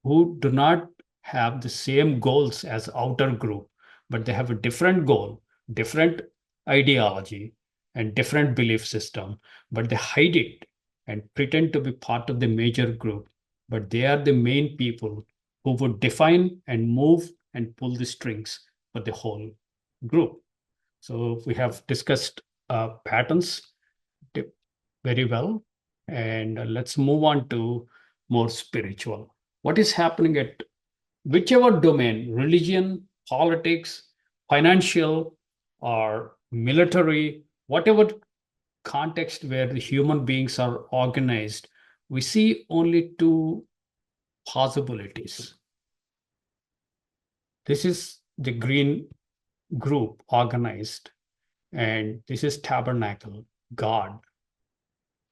who do not have the same goals as outer group, but they have a different goal, different ideology, and different belief system, but they hide it and pretend to be part of the major group. But they are the main people who would define and move and pull the strings for the whole group. So we have discussed patterns very well, and let's move on to more spiritual. What is happening at whichever domain, religion, politics, financial, or military, whatever context where the human beings are organized, we see only two possibilities. This is the green group organized, and this is tabernacle, God.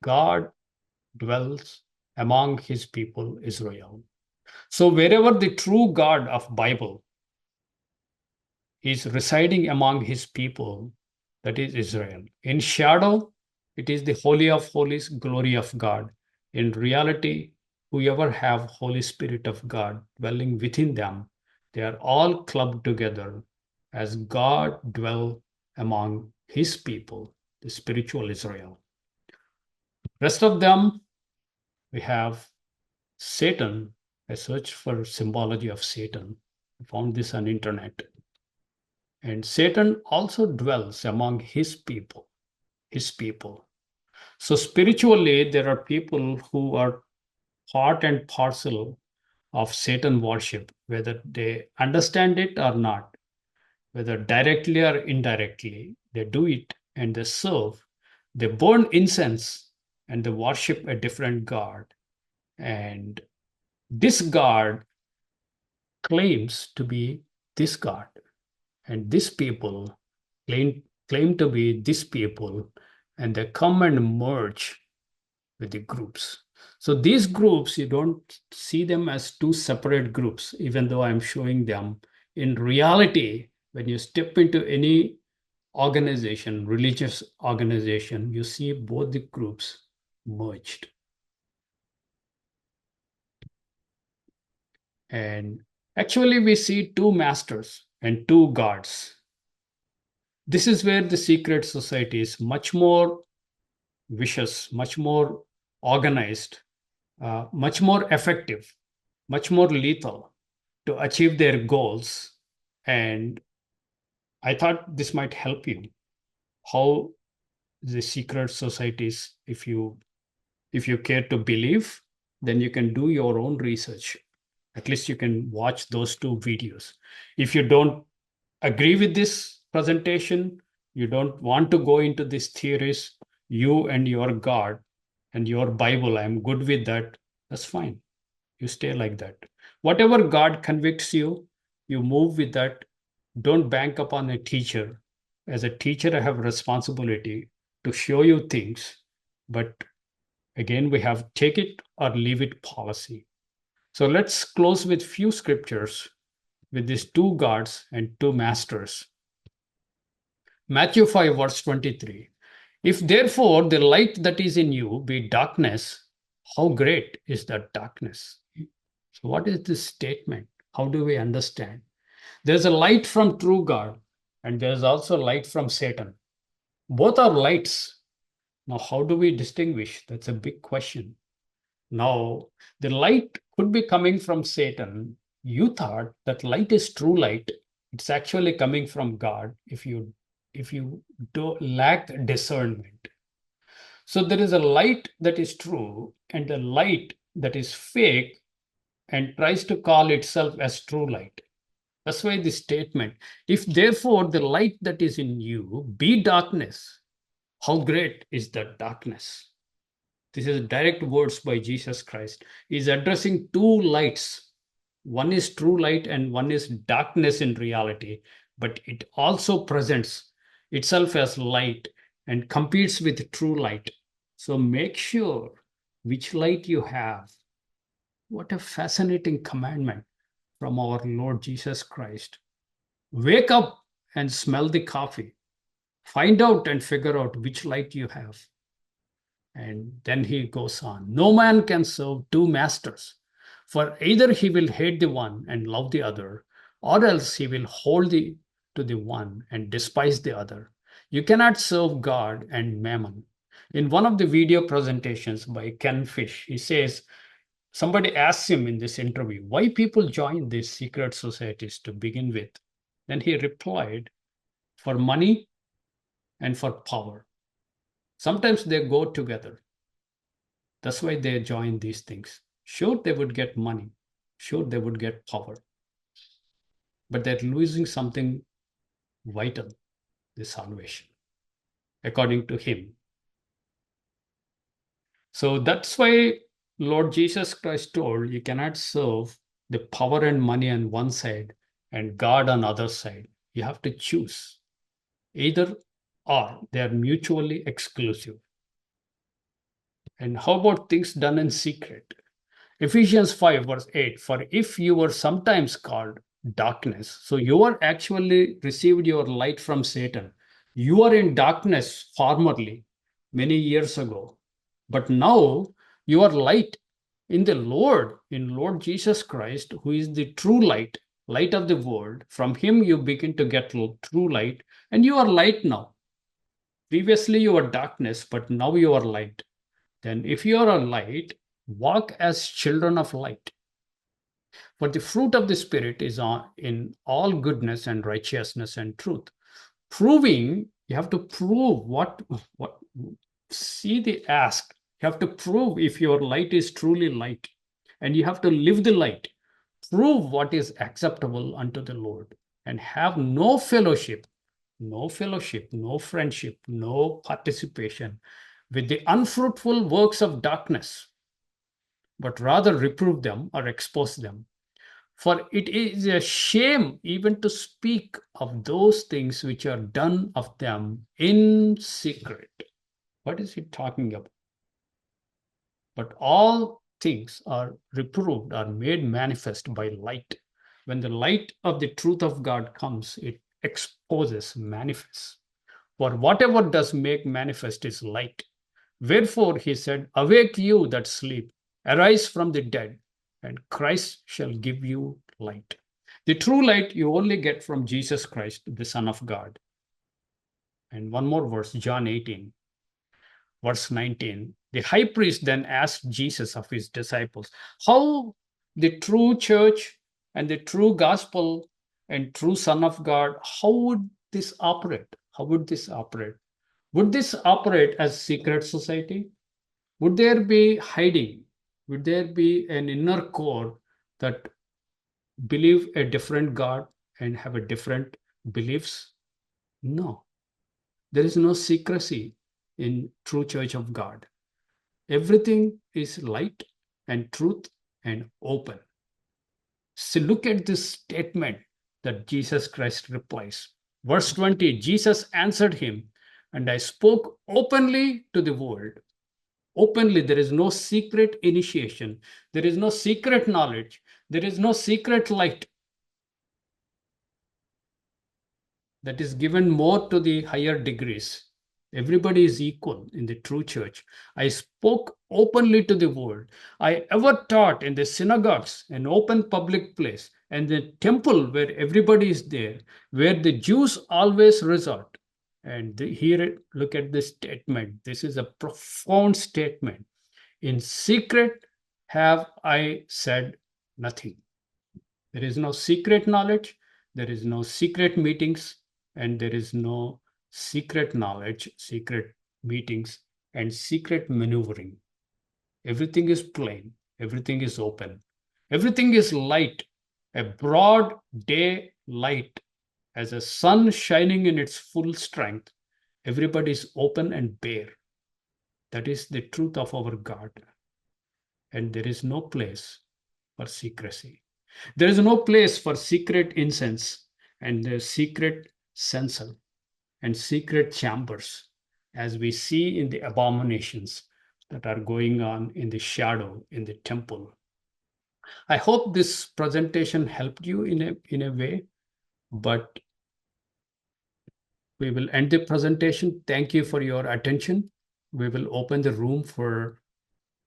God dwells among his people, Israel. So wherever the true God of Bible is residing among his people, that is Israel. In shadow, it is the Holy of Holies, glory of God. In reality, whoever have Holy Spirit of God dwelling within them, they are all clubbed together as God dwell among his people, the spiritual Israel. Rest of them, we have Satan. I searched for symbology of Satan. I found this on internet. And Satan also dwells among his people, his people. So spiritually, there are people who are part and parcel of Satan worship, whether they understand it or not, whether directly or indirectly, they do it and they serve. They burn incense and they worship a different god. And this god claims to be this god. And these people claim to be these people, and they come and merge with the groups. So these groups, you don't see them as two separate groups, even though I'm showing them. In reality, when you step into any organization, religious organization, you see both the groups merged. And actually, we see two masters and two gods. This is where the secret society is much more vicious, much more organized, much more effective, much more lethal to achieve their goals. And I thought this might help you how the secret societies, if you care to believe, then you can do your own research. At least you can watch those two videos. If you don't agree with this presentation, you don't want to go into these theories, you and your God and your Bible, I'm good with that, that's fine. You stay like that. Whatever God convicts you, you move with that. Don't bank upon a teacher. As a teacher, I have responsibility to show you things, but again, we have take it or leave it policy. So let's close with few scriptures with these two gods and two masters. Matthew 5, verse 23. If therefore the light that is in you be darkness, how great is that darkness? So, what is this statement? How do we understand? There's a light from true God, and there's also light from Satan. Both are lights. Now, how do we distinguish? That's a big question. Now, the light could be coming from Satan. You thought that light is true light. It's actually coming from God if you do lack discernment. So there is a light that is true and a light that is fake and tries to call itself as true light. That's why this statement, if therefore the light that is in you be darkness, how great is that darkness? This is direct words by Jesus Christ. He's addressing two lights. One is true light and one is darkness in reality, but it also presents itself as light and competes with true light. So make sure which light you have. What a fascinating commandment from our Lord Jesus Christ. Wake up and smell the coffee. Find out and figure out which light you have. And then he goes on, no man can serve two masters, for either he will hate the one and love the other, or else he will hold to the one and despise the other. You cannot serve God and mammon. In one of the video presentations by Ken Fish, he says, somebody asks him in this interview, why people join these secret societies to begin with? Then he replied, for money and for power. Sometimes they go together. That's why they join these things. Sure, they would get money. Sure, they would get power. But they're losing something vital, the salvation, according to him. So that's why Lord Jesus Christ told you cannot serve the power and money on one side and God on the other side. You have to choose. Either or, they are mutually exclusive. And how about things done in secret? Ephesians 5, verse 8, for if you were sometimes called darkness, so you are actually received your light from Satan. You are in darkness formerly, many years ago, but now you are light in the Lord, in Lord Jesus Christ, who is the true light, light of the world. From him you begin to get true light, and you are light now. Previously you were darkness, but now you are light. Then if you are a light, walk as children of light. For the fruit of the Spirit is in all goodness and righteousness and truth. Proving, you have to prove what see the ask. You have to prove if your light is truly light, and you have to live the light. Prove what is acceptable unto the Lord, and have no fellowship, no friendship, no participation with the unfruitful works of darkness, but rather reprove them or expose them. For it is a shame even to speak of those things which are done of them in secret. What is he talking about? But all things are reproved, are made manifest by light. When the light of the truth of God comes, it exposes, manifests. For whatever does make manifest is light. Wherefore he said, awake you that sleep, arise from the dead, and Christ shall give you light. The true light you only get from Jesus Christ, the Son of God. And one more verse, John 18, verse 19. The high priest then asked Jesus of his disciples, how the true church and the true gospel and true Son of God, how would this operate? How would this operate? Would this operate as secret society? Would there be hiding? Would there be an inner core that believe a different God and have a different beliefs? No. There is no secrecy in true church of God. Everything is light and truth and open. So look at this statement that Jesus Christ replies. Verse 20, Jesus answered him, and I spoke openly to the world. Openly, there is no secret initiation. There is no secret knowledge. There is no secret light that is given more to the higher degrees. Everybody is equal in the true church. I spoke openly to the world. I ever taught in the synagogues, an open public place, and the temple where everybody is there, where the Jews always resort. And here, look at this statement. This is a profound statement. In secret have I said nothing. There is no secret knowledge, there is no secret meetings, and there is no secret knowledge, secret meetings, and secret maneuvering. Everything is plain, everything is open, everything is light, a broad day light as a sun shining in its full strength. Everybody is open and bare. That is the truth of our God. And there is no place for secrecy. There is no place for secret incense and the secret censer and secret chambers, as we see in the abominations that are going on in the shadow in the temple. I hope this presentation helped you in a way, but we will end the presentation. Thank you for your attention. We will open the room for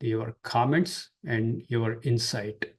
your comments and your insight.